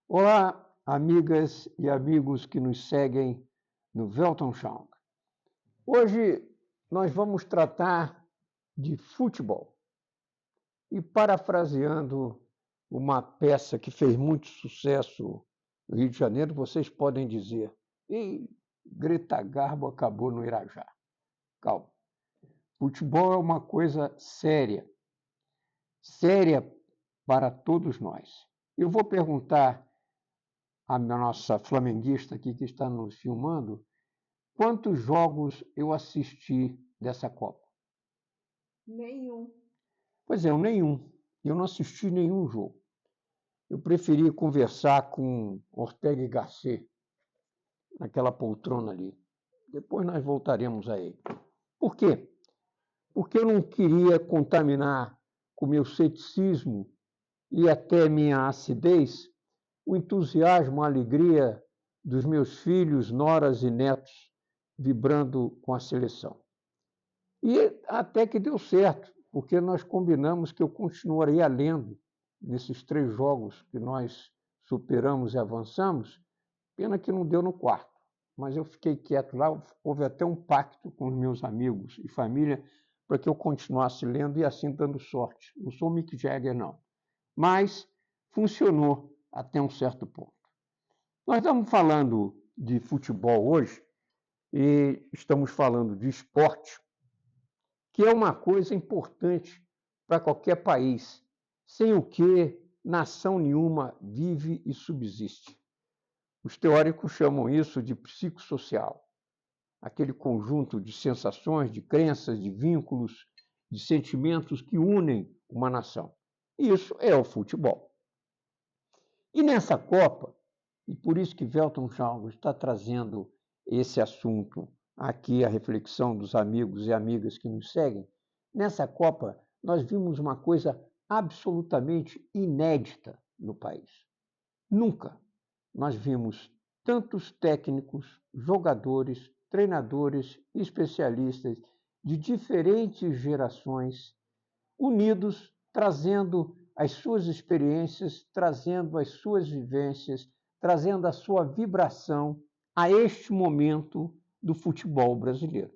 Olá, amigas e amigos que nos seguem no Weltanschauung. Hoje nós vamos tratar de futebol. E parafraseando uma peça que fez muito sucesso no Rio de Janeiro, vocês podem dizer: "E Greta Garbo acabou no Irajá". Calma. Futebol é uma coisa séria, séria para todos nós. Eu vou perguntar à nossa flamenguista aqui que está nos filmando quantos jogos eu assisti dessa Copa. Nenhum. Pois é, nenhum. Eu não assisti nenhum jogo. Eu preferi conversar com Ortega y Gasset, naquela poltrona ali. Depois nós voltaremos a ele. Por quê? Porque eu não queria contaminar com meu ceticismo e até minha acidez o entusiasmo, a alegria dos meus filhos, noras e netos vibrando com a seleção. E até que deu certo, porque nós combinamos que eu continuaria lendo nesses 3 jogos que nós superamos e avançamos. Pena que não deu no quarto, mas eu fiquei quieto lá. Houve até um pacto com os meus amigos e família para que eu continuasse lendo e assim dando sorte. Não sou Mick Jagger, não. Mas funcionou até um certo ponto. Nós estamos falando de futebol hoje e estamos falando de esporte, que é uma coisa importante para qualquer país, sem o que nação nenhuma vive e subsiste. Os teóricos chamam isso de psicossocial, aquele conjunto de sensações, de crenças, de vínculos, de sentimentos que unem uma nação. Isso é o futebol. E nessa Copa, e por isso que Weltanschauung está trazendo esse assunto aqui, a reflexão dos amigos e amigas que nos seguem, nessa Copa nós vimos uma coisa absolutamente inédita no país. Nunca nós vimos tantos técnicos, jogadores, treinadores, especialistas de diferentes gerações unidos, trazendo as suas experiências, trazendo as suas vivências, trazendo a sua vibração a este momento do futebol brasileiro.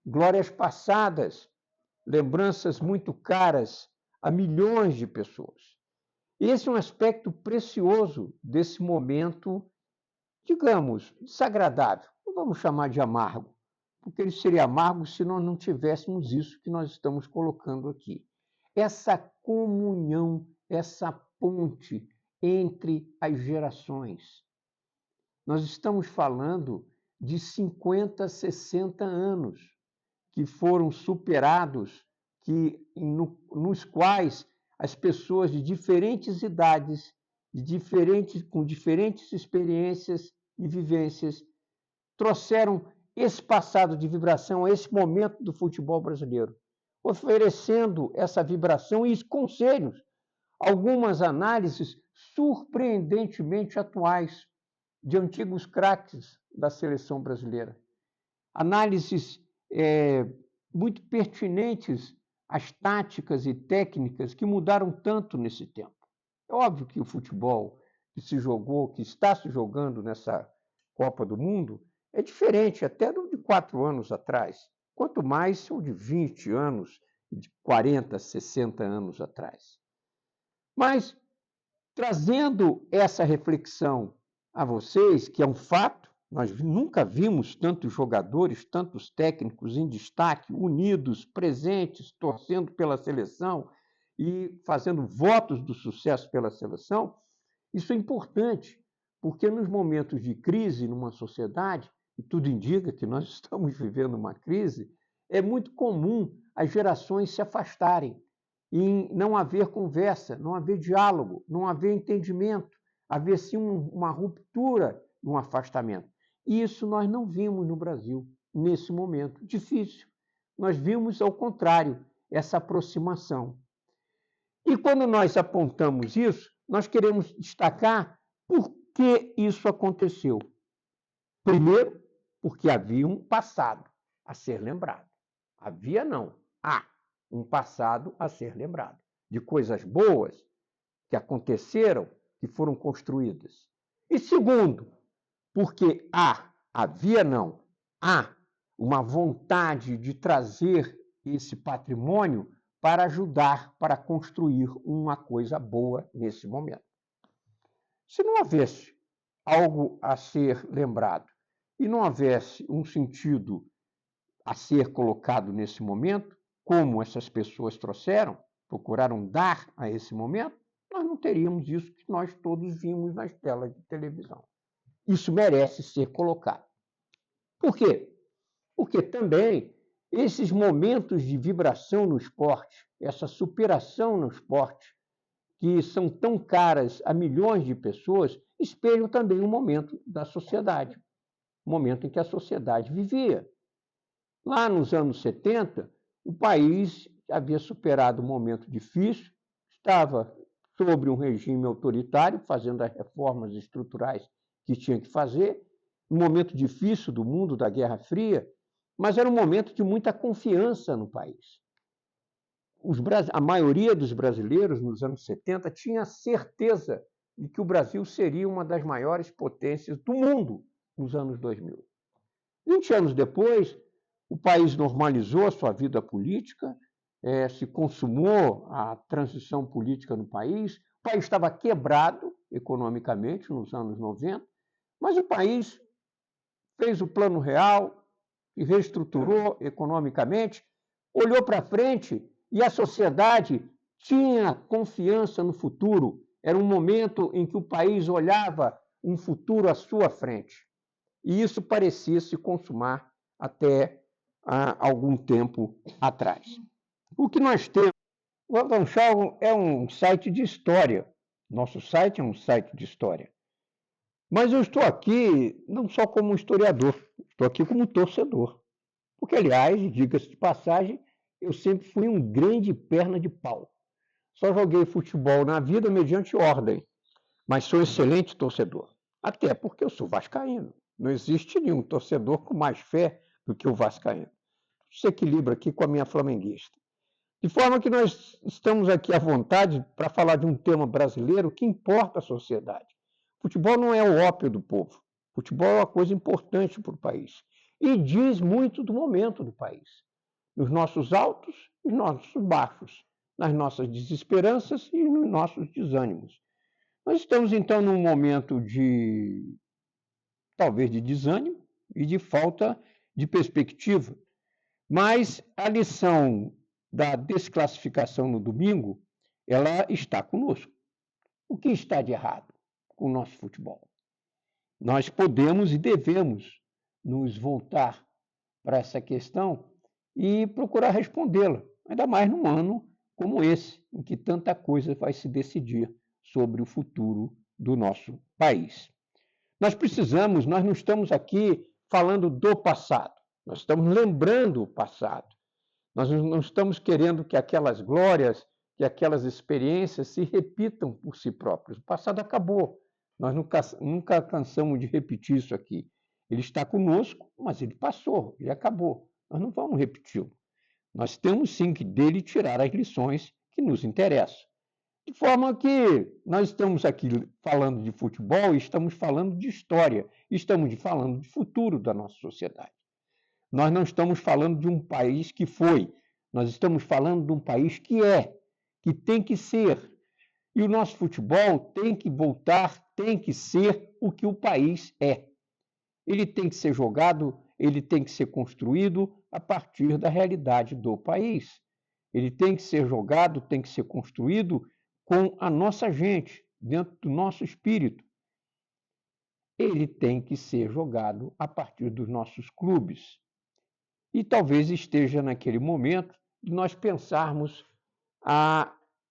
Glórias passadas, lembranças muito caras a milhões de pessoas. Esse é um aspecto precioso desse momento, digamos, desagradável. Não vamos chamar de amargo, porque ele seria amargo se nós não tivéssemos isso que nós estamos colocando aqui. Essa comunhão, essa ponte entre as gerações. Nós estamos falando de 50, 60 anos que foram superados, nos quais as pessoas de diferentes idades, com diferentes experiências e vivências, trouxeram esse passado de vibração a esse momento do futebol brasileiro, oferecendo essa vibração e conselhos, algumas análises surpreendentemente atuais de antigos craques da seleção brasileira. Análises muito pertinentes às táticas e técnicas que mudaram tanto nesse tempo. É óbvio que o futebol que se jogou, que está se jogando nessa Copa do Mundo, é diferente até do de 4 anos atrás, quanto mais o de 20 anos, de 40, 60 anos atrás. Mas, trazendo essa reflexão a vocês, que é um fato, nós nunca vimos tantos jogadores, tantos técnicos em destaque, unidos, presentes, torcendo pela seleção e fazendo votos do sucesso pela seleção. Isso é importante, porque nos momentos de crise numa sociedade, e tudo indica que nós estamos vivendo uma crise, é muito comum as gerações se afastarem e não haver conversa, não haver diálogo, não haver entendimento, haver sim uma ruptura, um afastamento. E isso nós não vimos no Brasil nesse momento difícil. Nós vimos, ao contrário, essa aproximação. E quando nós apontamos isso, nós queremos destacar por que isso aconteceu. Primeiro, porque havia um passado a ser lembrado. Havia não, há um passado a ser lembrado. De coisas boas que aconteceram que foram construídas. E segundo, porque há uma vontade de trazer esse patrimônio para ajudar, para construir uma coisa boa nesse momento. Se não houvesse algo a ser lembrado e não houvesse um sentido a ser colocado nesse momento, como essas pessoas procuraram dar a esse momento, nós não teríamos isso que nós todos vimos nas telas de televisão. Isso merece ser colocado. Por quê? Porque também esses momentos de vibração no esporte, essa superação no esporte, que são tão caras a milhões de pessoas, espelham também um momento da sociedade, um momento em que a sociedade vivia. Lá nos anos 70, o país havia superado um momento difícil, estava sobre um regime autoritário, fazendo as reformas estruturais que tinha que fazer, um momento difícil do mundo da Guerra Fria, mas era um momento de muita confiança no país. A maioria dos brasileiros, nos anos 70, tinha certeza de que o Brasil seria uma das maiores potências do mundo nos anos 2000. 20 anos depois, o país normalizou a sua vida política, se consumou a transição política no país, o país estava quebrado economicamente nos anos 90, mas o país fez o plano real e reestruturou economicamente, olhou para frente e a sociedade tinha confiança no futuro. Era um momento em que o país olhava um futuro à sua frente. E isso parecia se consumar até há algum tempo atrás. O que nós temos... O Avanchal é um site de história. Nosso site é um site de história. Mas eu estou aqui não só como historiador, estou aqui como torcedor. Porque, aliás, diga-se de passagem, eu sempre fui um grande perna de pau. Só joguei futebol na vida mediante ordem, mas sou excelente torcedor. Até porque eu sou vascaíno. Não existe nenhum torcedor com mais fé do que o vascaíno. Isso equilibra aqui com a minha flamenguista. De forma que nós estamos aqui à vontade para falar de um tema brasileiro que importa à sociedade. Futebol não é o ópio do povo. Futebol é uma coisa importante para o país. E diz muito do momento do país. Nos nossos altos e nos nossos baixos. Nas nossas desesperanças e nos nossos desânimos. Nós estamos, então, num momento talvez de desânimo e de falta de perspectiva. Mas a lição da desclassificação no domingo, ela está conosco. O que está de errado com o nosso futebol? Nós podemos e devemos nos voltar para essa questão e procurar respondê-la, ainda mais num ano como esse, em que tanta coisa vai se decidir sobre o futuro do nosso país. Nós não estamos aqui falando do passado, nós estamos lembrando o passado. Nós não estamos querendo que aquelas glórias, que aquelas experiências se repitam por si próprias. O passado acabou. Nós nunca cansamos de repetir isso aqui. Ele está conosco, mas ele passou, ele acabou. Nós não vamos repeti-lo. Nós temos sim que dele tirar as lições que nos interessam. De forma que nós estamos aqui falando de futebol e estamos falando de história, estamos falando de futuro da nossa sociedade. Nós não estamos falando de um país que foi, nós estamos falando de um país que é, que tem que ser. E o nosso futebol tem que voltar, tem que ser o que o país é. Ele tem que ser jogado, ele tem que ser construído a partir da realidade do país. Ele tem que ser jogado, tem que ser construído com a nossa gente, dentro do nosso espírito. Ele tem que ser jogado a partir dos nossos clubes. E talvez esteja naquele momento de nós pensarmos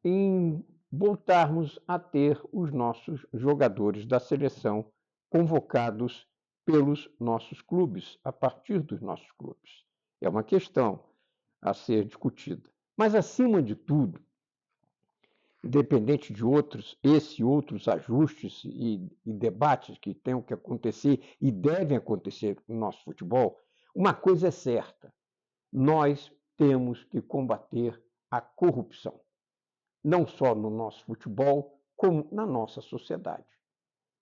em voltarmos a ter os nossos jogadores da seleção convocados pelos nossos clubes, a partir dos nossos clubes. É uma questão a ser discutida. Mas, acima de tudo, independente de outros ajustes e debates que tenham que acontecer e devem acontecer no nosso futebol, uma coisa é certa: nós temos que combater a corrupção. Não só no nosso futebol, como na nossa sociedade.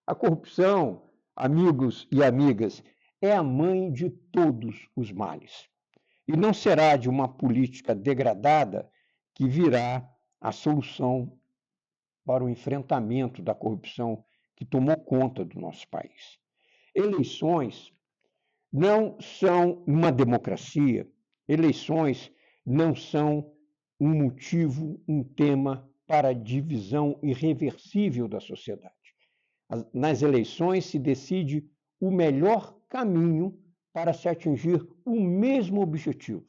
A corrupção, amigos e amigas, é a mãe de todos os males. E não será de uma política degradada que virá a solução para o enfrentamento da corrupção que tomou conta do nosso país. Eleições não são uma democracia, eleições não são um motivo, um tema para a divisão irreversível da sociedade. Nas eleições se decide o melhor caminho para se atingir o mesmo objetivo.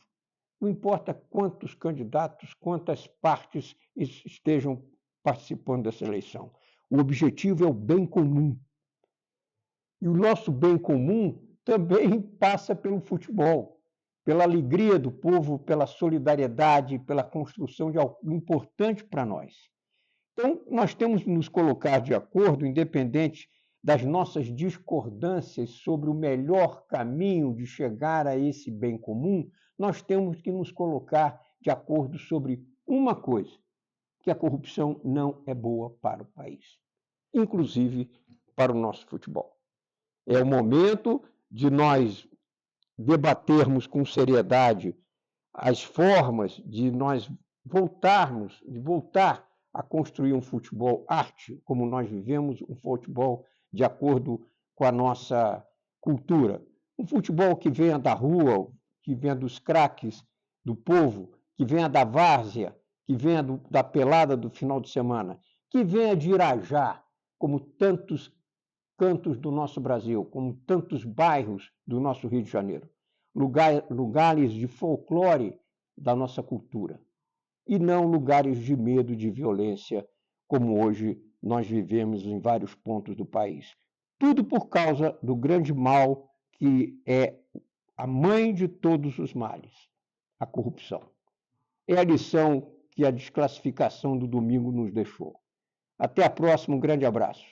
Não importa quantos candidatos, quantas partes estejam participando dessa eleição. O objetivo é o bem comum. E o nosso bem comum também passa pelo futebol, pela alegria do povo, pela solidariedade, pela construção de algo importante para nós. Então, nós temos que nos colocar de acordo, independente das nossas discordâncias sobre o melhor caminho de chegar a esse bem comum, nós temos que nos colocar de acordo sobre uma coisa, que a corrupção não é boa para o país, inclusive para o nosso futebol. É o momento de nós debatermos com seriedade as formas de nós voltar a construir um futebol arte, como nós vivemos, um futebol de acordo com a nossa cultura. Um futebol que venha da rua, que venha dos craques do povo, que venha da várzea, que venha da pelada do final de semana, que venha de Irajá, como tantos cantos do nosso Brasil, como tantos bairros do nosso Rio de Janeiro. Lugares de folclore da nossa cultura. E não lugares de medo e de violência, como hoje nós vivemos em vários pontos do país. Tudo por causa do grande mal que é a mãe de todos os males, a corrupção. É a lição que a desclassificação do domingo nos deixou. Até a próxima, um grande abraço.